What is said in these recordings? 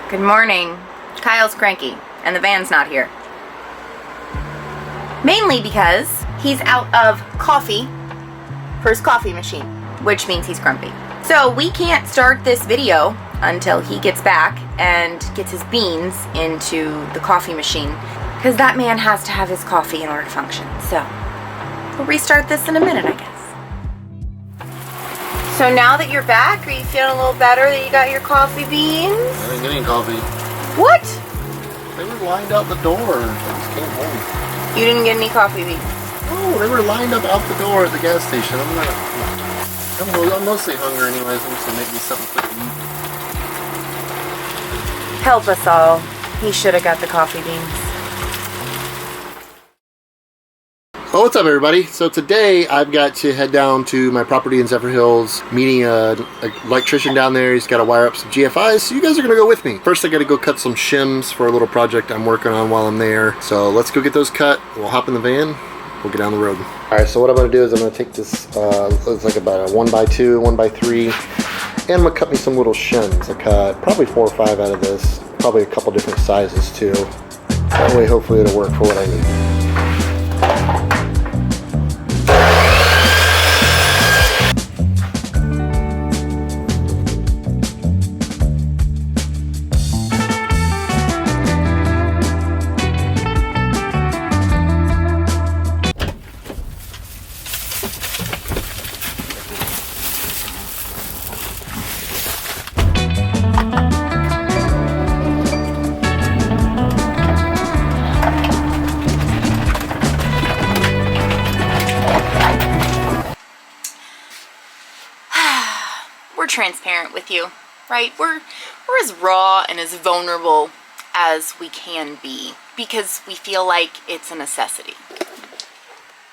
Good morning. Kyle's cranky, and the van's not here. Mainly because he's out of coffee for his coffee machine, which means he's grumpy. So we can't start this video until he gets back and gets his beans into the coffee machine, because that man has to have his coffee in order to function. So we'll restart this in a minute, I guess. So now that you're back, are you feeling a little better that you got your coffee beans? I didn't get any coffee. What? They were lined out the door. I just came home. You didn't get any coffee beans? Oh, they were lined up out the door at the gas station. I'm mostly hungry anyways. I'm just gonna make me something quick to eat. Help us all. He should have got the coffee beans. Oh, what's up everybody? So today I've got to head down to my property in Zephyr Hills, meeting an electrician down there. He's got to wire up some GFIs, so you guys are going to go with me. First I got to go cut some shims for a little project I'm working on while I'm there. So let's go get those cut. We'll hop in the van. We'll get down the road. Alright, so what I'm going to do is I'm going to take this, it's like about a 1x2, 1x3, and I'm going to cut me some little shims. I cut probably 4 or 5 out of this, probably a couple different sizes too. That way hopefully it'll work for what I need. Transparent with you, right? We're as raw and as vulnerable as we can be because we feel like it's a necessity.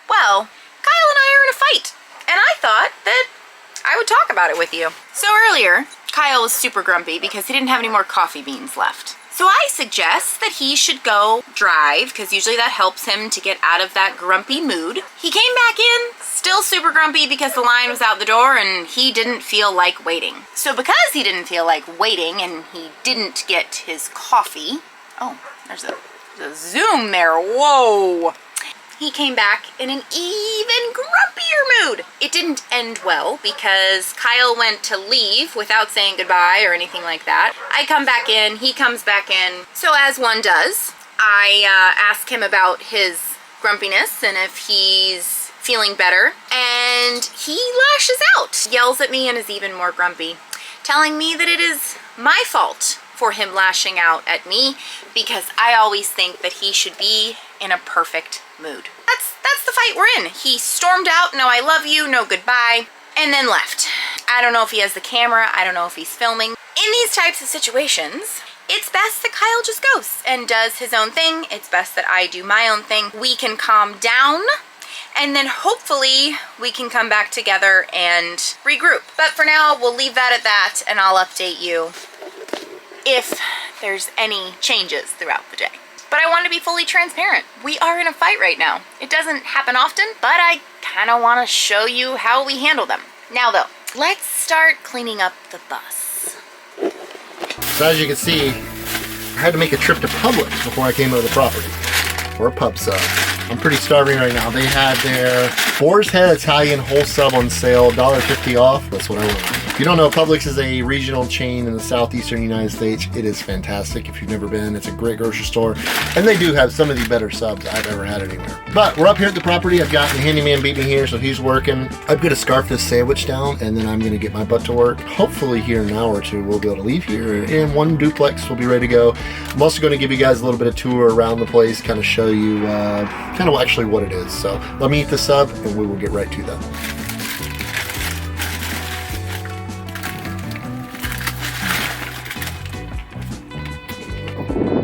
Well, Kyle and I are in a fight, and I thought that I would talk about it with you. So earlier, Kyle was super grumpy because he didn't have any more coffee beans left. So I suggest that he should go drive, because usually that helps him to get out of that grumpy mood. He came back in, still super grumpy because the line was out the door and he didn't feel like waiting. So because he didn't feel like waiting and he didn't get his coffee, oh, there's a zoom there, whoa. He came back in an even grumpier mood. It didn't end well because Kyle went to leave without saying goodbye or anything like that. I come back in, he comes back in. So as one does, I ask him about his grumpiness and if he's feeling better. And he lashes out, yells at me and is even more grumpy, telling me that it is my fault for him lashing out at me because I always think that he should be in a perfect mood. That's the fight we're in. He stormed out, no I love you, no goodbye, and then left. I don't know if he has the camera, I don't know if he's filming. In these types of situations, it's best that Kyle just goes and does his own thing. It's best that I do my own thing. We can calm down, and then hopefully we can come back together and regroup. But for now, we'll leave that at that, and I'll update you if there's any changes throughout the day. But I want to be fully transparent. We are in a fight right now. It doesn't happen often, but I kind of want to show you how we handle them. Now though, let's start cleaning up the bus. So as you can see, I had to make a trip to Publix before I came to the property for a pub sub. I'm pretty starving right now. They had their Boar's Head Italian whole sub on sale, $1.50 off. That's what I want. If you don't know, Publix is a regional chain in the southeastern United States. It is fantastic. If you've never been, it's a great grocery store. And they do have some of the better subs I've ever had anywhere. But we're up here at the property. I've got the handyman beat me here, so he's working. I'm going to scarf this sandwich down, and then I'm going to get my butt to work. Hopefully here in an hour or two, we'll be able to leave here, and one duplex will be ready to go. I'm also going to give you guys a little bit of tour around the place, kind of show you kind of actually what it is. So let me eat the sub, and we will get right to that.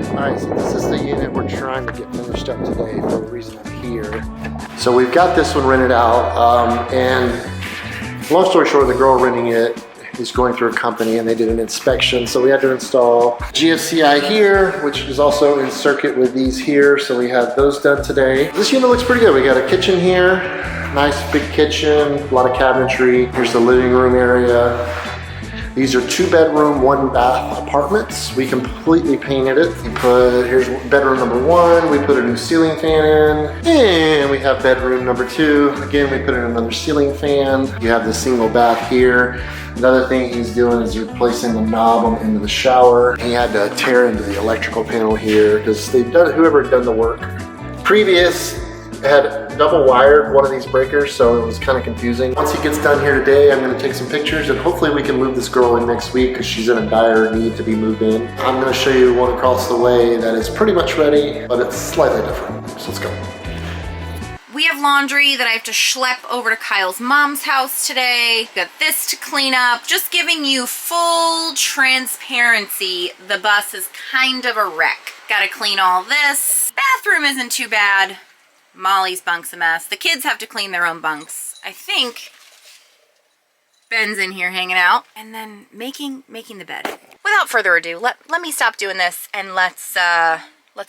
Alright, so this is the unit we're trying to get finished up today for the reason I'm here. So we've got this one rented out, and long story short, the girl renting it is going through a company and they did an inspection, so we had to install GFCI here, which is also in circuit with these here, so we had those done today. This unit looks pretty good. We got a kitchen here, nice big kitchen, a lot of cabinetry. Here's the living room area. These are 2-bedroom, 1-bath apartments. We completely painted it. Here's bedroom number 1. We put a new ceiling fan in. And we have bedroom number 2. Again, we put in another ceiling fan. You have the single bath here. Another thing he's doing is replacing the knob on the end of the shower. He had to tear into the electrical panel here because whoever had done the work previous had double wired one of these breakers, so it was kind of confusing. Once he gets done here today, I'm going to take some pictures and hopefully we can move this girl in next week because she's in a dire need to be moved in. I'm going to show you one across the way that is pretty much ready, but it's slightly different. So let's go. We have laundry that I have to schlep over to Kyle's mom's house today. Got this to clean up. Just giving you full transparency. The bus is kind of a wreck. Gotta clean all this. Bathroom isn't too bad. Molly's bunk's a mess. The kids have to clean their own bunks. I think Ben's in here hanging out. And then making the bed. Without further ado, let me stop doing this and let's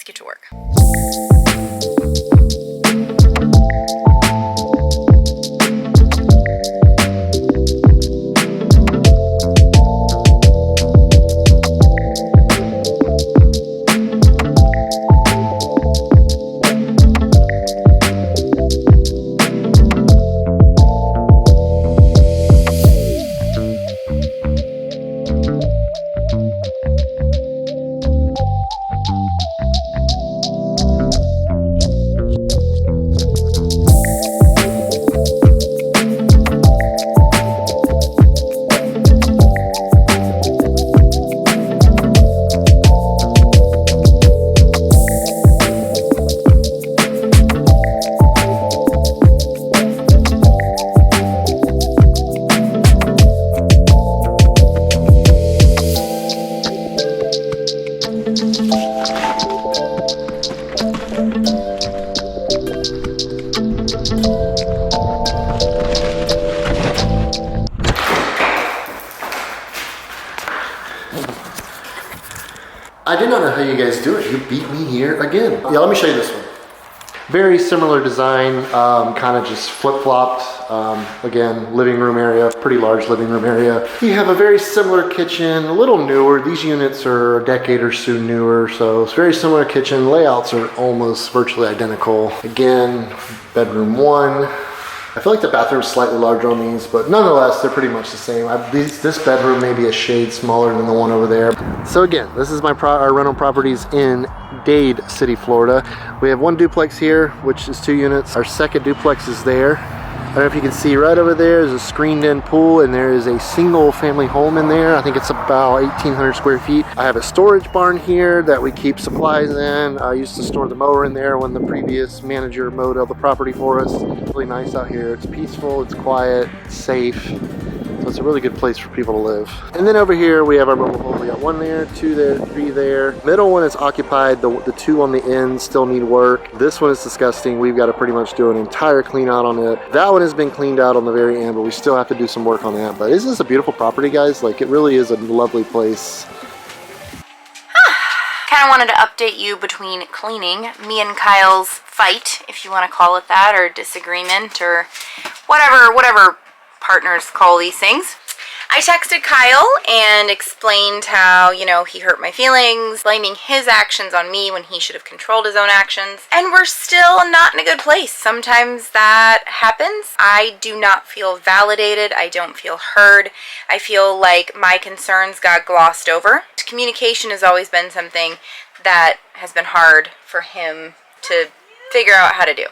get to work. I did not know how you guys do it. You beat me here again. Yeah, let me show you this one. Very similar design, kind of just flip-flopped. Again, living room area, pretty large living room area. You have a very similar kitchen, a little newer. These units are a decade or so newer, so it's very similar kitchen. Layouts are almost virtually identical. Again, bedroom 1. I feel like the bathroom is slightly larger on these, but nonetheless, they're pretty much the same. This bedroom may be a shade smaller than the one over there. So again, this is our rental properties in Dade City, Florida. We have one duplex here, which is 2 units. Our second duplex is there. I don't know if you can see right over there is a screened in pool, and there is a single family home in there. I think it's about 1,800 square feet. I have a storage barn here that we keep supplies in. I used to store the mower in there when the previous manager mowed all the property for us. It's really nice out here. It's peaceful, it's quiet, it's safe. So it's a really good place for people to live. And then over here we have our mobile home. We got 1 there, 2 there, 3 there. Middle one is occupied. The 2 on the end still need work. This one is disgusting. We've got to pretty much do an entire clean out on it. That one has been cleaned out on the very end, but we still have to do some work on that. But isn't this a beautiful property, guys? Like, it really is a lovely place. Kind of wanted to update you between cleaning, me and Kyle's fight, if you want to call it that, or disagreement, or whatever partners call these things. I texted Kyle and explained how, he hurt my feelings, blaming his actions on me when he should have controlled his own actions. And we're still not in a good place. Sometimes that happens. I do not feel validated. I don't feel heard. I feel like my concerns got glossed over. Communication has always been something that has been hard for him to figure out how to do.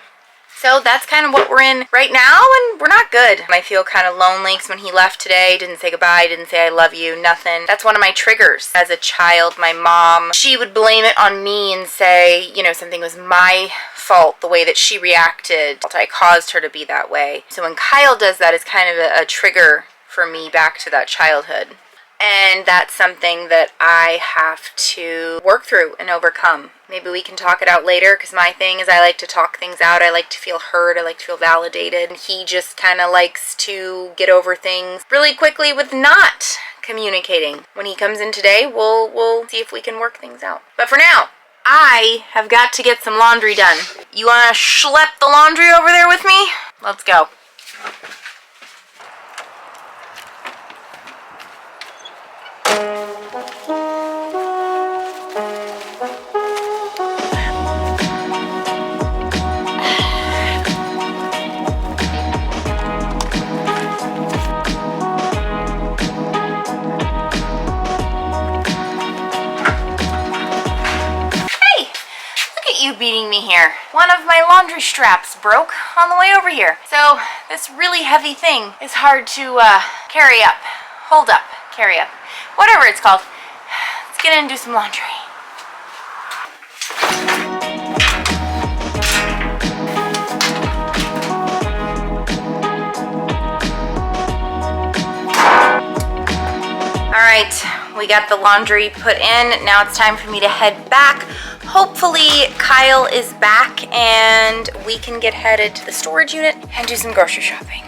So that's kind of what we're in right now, and we're not good. I feel kind of lonely because when he left today, didn't say goodbye, didn't say I love you, nothing. That's one of my triggers. As a child, my mom, she would blame it on me and say, something was my fault, the way that she reacted. I caused her to be that way. So when Kyle does that, it's kind of a trigger for me back to that childhood. And that's something that I have to work through and overcome. Maybe we can talk it out later, because my thing is I like to talk things out. I like to feel heard. I like to feel validated. He just kind of likes to get over things really quickly with not communicating. When he comes in today, we'll see if we can work things out. But for now, I have got to get some laundry done. You want to schlep the laundry over there with me? Let's go. you beating me here. One of my laundry straps broke on the way over here. So this really heavy thing is hard to carry up. Hold up, carry up. Whatever it's called. Let's get in and do some laundry. Alright, we got the laundry put in. Now it's time for me to head back. Hopefully Kyle is back and we can get headed to the storage unit and do some grocery shopping.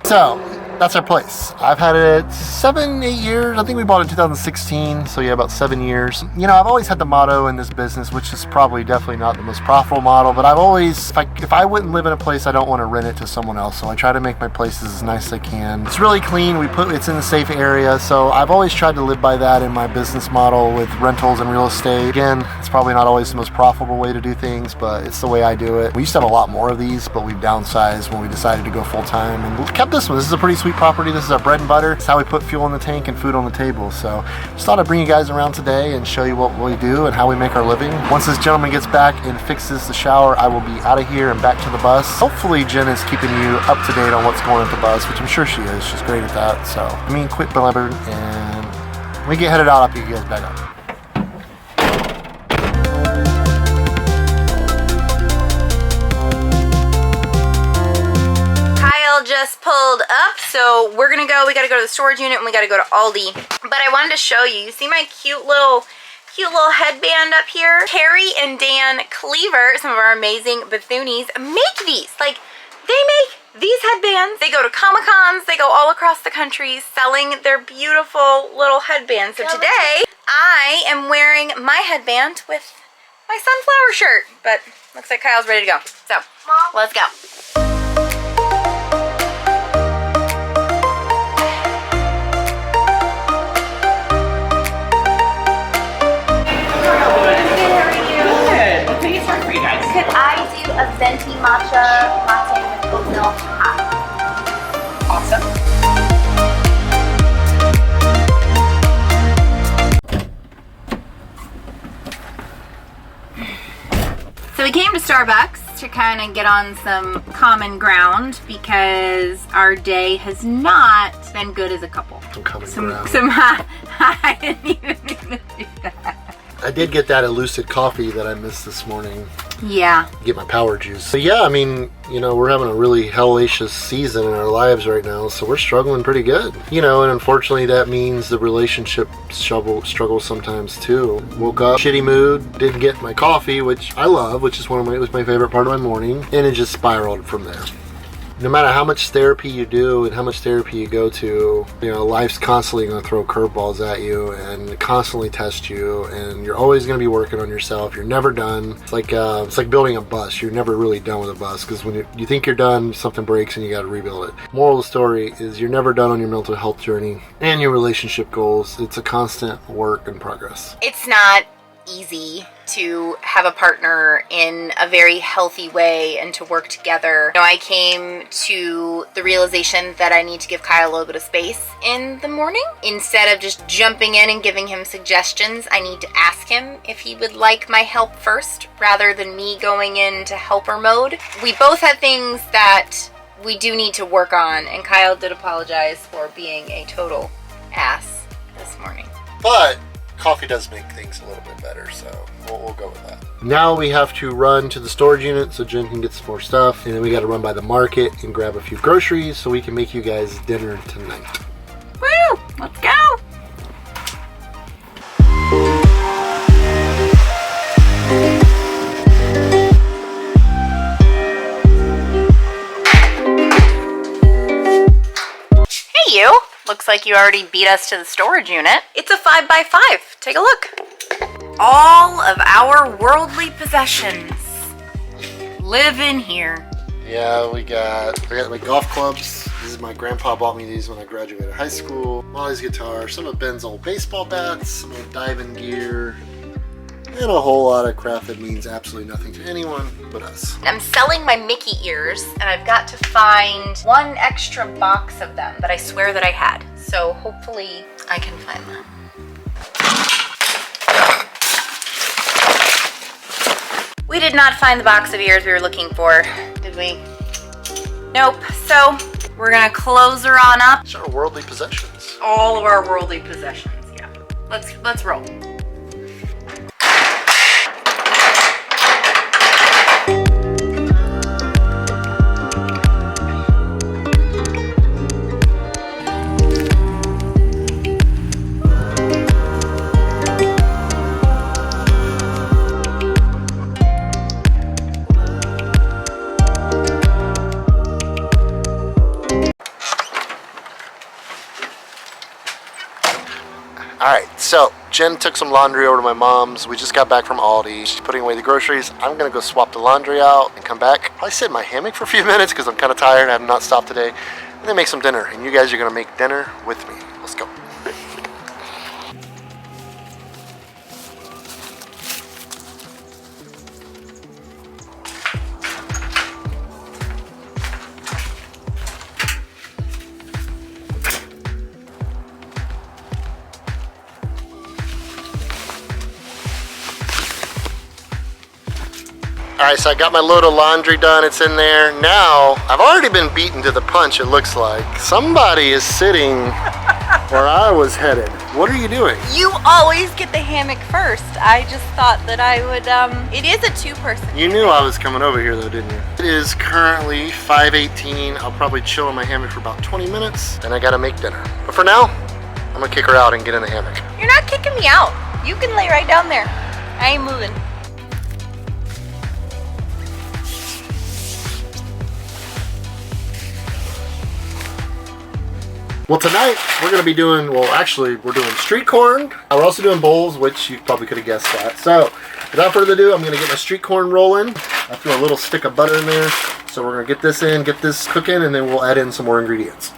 So, that's our place. I've had it 7-8 years. I think we bought it in 2016, so yeah, about 7 years. You know, I've always had the motto in this business, which is probably definitely not the most profitable model, but I've always, if I wouldn't live in a place, I don't want to rent it to someone else, so I try to make my places as nice as I can. It's really clean. It's in a safe area, so I've always tried to live by that in my business model with rentals and real estate. Again, it's probably not always the most profitable way to do things, but it's the way I do it. We used to have a lot more of these, but we've downsized when we decided to go full time, and we've kept this one. This is a pretty sweet property. This is our bread and butter. It's how we put fuel in the tank and food on the table. So just thought I'd bring you guys around today and show you what we do and how we make our living. Once this gentleman gets back and fixes the shower, I will be out of here and back to the bus. Hopefully Jen is keeping you up to date on what's going on at the bus, which I'm sure she is. She's great at that. So quit blabbering, and when we get headed out, I'll pick you guys back up. Just pulled up, so we gotta go to the storage unit and we gotta go to Aldi. But I wanted to show you see my cute little headband up here? Kerry and Dan Cleaver, some of our amazing Bethoonies, make these. Like, they make these headbands. They go to Comic-Cons, they go all across the country selling their beautiful little headbands. So today, I am wearing my headband with my sunflower shirt, but looks like Kyle's ready to go. So, let's go. Could I do a venti matcha latte with oat milk hot? Awesome. So we came to Starbucks to kind of get on some common ground because our day has not been good as a couple. Some common ground. I didn't even mean to do that. I did get that Elucid coffee that I missed this morning. Yeah. Get my power juice. So yeah, I mean, you know, we're having a really hellacious season in our lives right now, so we're struggling pretty good. You know, and unfortunately that means the relationship struggles sometimes too. Woke up, shitty mood, didn't get my coffee, which I love, which is it was my favorite part of my morning, and it just spiraled from there. No matter how much therapy you do and how much therapy you go to, you know, life's constantly going to throw curveballs at you and constantly test you, and you're always going to be working on yourself. You're never done. It's like building a bus. You're never really done with a bus, because when you think you're done, something breaks and you got to rebuild it. Moral of the story is you're never done on your mental health journey and your relationship goals. It's a constant work in progress. It's not easy to have a partner in a very healthy way and to work together. You know, I came to the realization that I need to give Kyle a little bit of space in the morning. Instead of just jumping in and giving him suggestions, I need to ask him if he would like my help first, rather than me going into helper mode. We both have things that we do need to work on, and Kyle did apologize for being a total ass this morning. But coffee does make things a little bit better, so we'll go with that. Now we have to run to the storage unit so Jen can get some more stuff, and then we got to run by the market and grab a few groceries so we can make you guys dinner tonight. Woo! Let's go! Hey you! Looks like you already beat us to the storage unit. It's a 5x5. Take a look. All of our worldly possessions live in here. Yeah, I got my golf clubs. This is my grandpa bought me these when I graduated high school. Molly's guitar, some of Ben's old baseball bats, some old diving gear, and a whole lot of crap that means absolutely nothing to anyone but us. I'm selling my Mickey ears, and I've got to find one extra box of them that I swear that I had. So hopefully I can find them. We did not find the box of ears we were looking for, did we? Nope. So we're gonna close her on up. It's our worldly possessions. All of our worldly possessions, yeah. Let's roll. Alright, so Jen took some laundry over to my mom's. We just got back from Aldi. She's putting away the groceries. I'm gonna go swap the laundry out and come back. Probably sit in my hammock for a few minutes because I'm kind of tired. I have not stopped today. And then make some dinner. And you guys are gonna make dinner with me. Let's go. Alright, so I got my load of laundry done. It's in there. Now, I've already been beaten to the punch, it looks like. Somebody is sitting where I was headed. What are you doing? You always get the hammock first. I just thought that I would, it is a two-person. You knew I was coming over here though, didn't you? It is currently 5:18. I'll probably chill in my hammock for about 20 minutes, and I gotta make dinner. But for now, I'm gonna kick her out and get in the hammock. You're not kicking me out. You can lay right down there. I ain't moving. Well, tonight we're going to be doing, we're doing street corn. We're also doing bowls, which you probably could have guessed that. So, without further ado, I'm going to get my street corn rolling. I threw a little stick of butter in there. So we're going to get this in, get this cooking, and then we'll add in some more ingredients.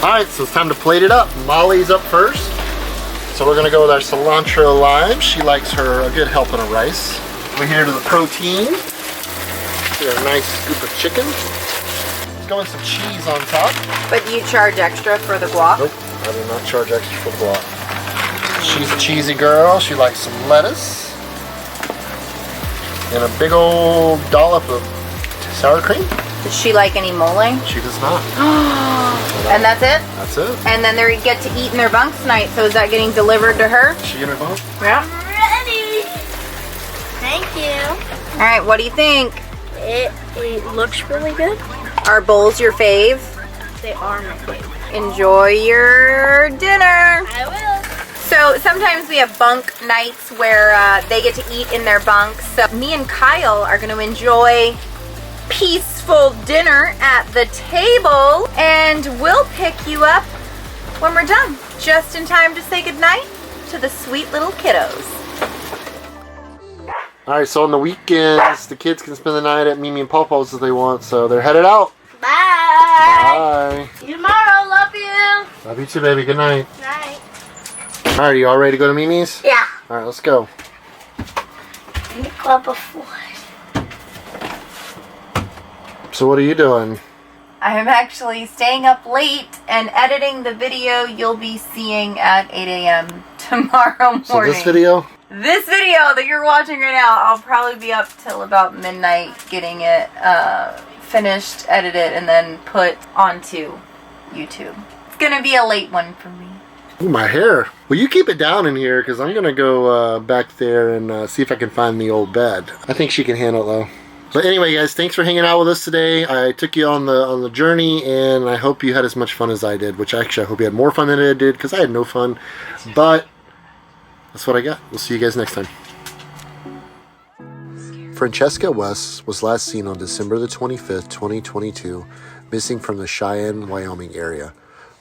Alright, so it's time to plate it up. Molly's up first. So we're going to go with our cilantro lime. She likes her a good helping of rice. We're here to the protein. Get a nice scoop of chicken. Going some cheese on top. But you charge extra for the guac? Nope, I do not charge extra for the guac. She's a cheesy girl. She likes some lettuce. And a big old dollop of sour cream. Does she like any mole? She does not. And that's it? That's it. And then they get to eat in their bunks tonight, so is that getting delivered to her? Is she in her bunk? Yeah. Ready. Thank you. Alright, what do you think? It looks really good. Are bowls your fave? They are my favorite. Enjoy your dinner. I will. So sometimes we have bunk nights where they get to eat in their bunks. So me and Kyle are going to enjoy peaceful dinner at the table, and we'll pick you up when we're done, just in time to say goodnight to the sweet little kiddos. Alright, so on the weekends, the kids can spend the night at Mimi and Pawpaw's if they want, so they're headed out. Bye. Bye. See you tomorrow. Love you. Love you too, baby. Good night. Night. Alright, are you all ready to go to Mimi's? Yeah. Alright, let's go. In the club before. So what are you doing? I'm actually staying up late and editing the video you'll be seeing at 8 a.m. tomorrow morning. So this video? This video that you're watching right now, I'll probably be up till about midnight getting it finished, edited, and then put onto YouTube. It's gonna be a late one for me. Ooh, my hair. Well, you keep it down in here because I'm going to go back there and see if I can find the old bed. I think she can handle it, though. But anyway, guys, thanks for hanging out with us today. I took you on the journey, and I hope you had as much fun as I did, which actually I hope you had more fun than I did because I had no fun. But that's what I got. We'll see you guys next time. Francesca West was last seen on December the 25th, 2022, missing from the Cheyenne, Wyoming area.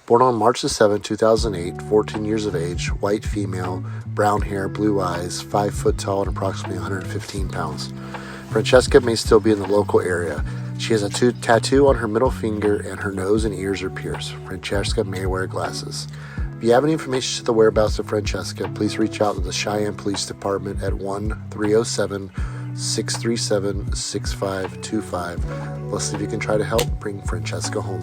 Born on March the 7th, 2008, 14 years of age, white female, brown hair, blue eyes, 5 foot tall, and approximately 115 pounds. Francesca may still be in the local area. She has a tattoo on her middle finger, and her nose and ears are pierced. Francesca may wear glasses. If you have any information to the whereabouts of Francesca, please reach out to the Cheyenne Police Department at 1-307-637-6525. Let's see if you can try to help bring Francesca home.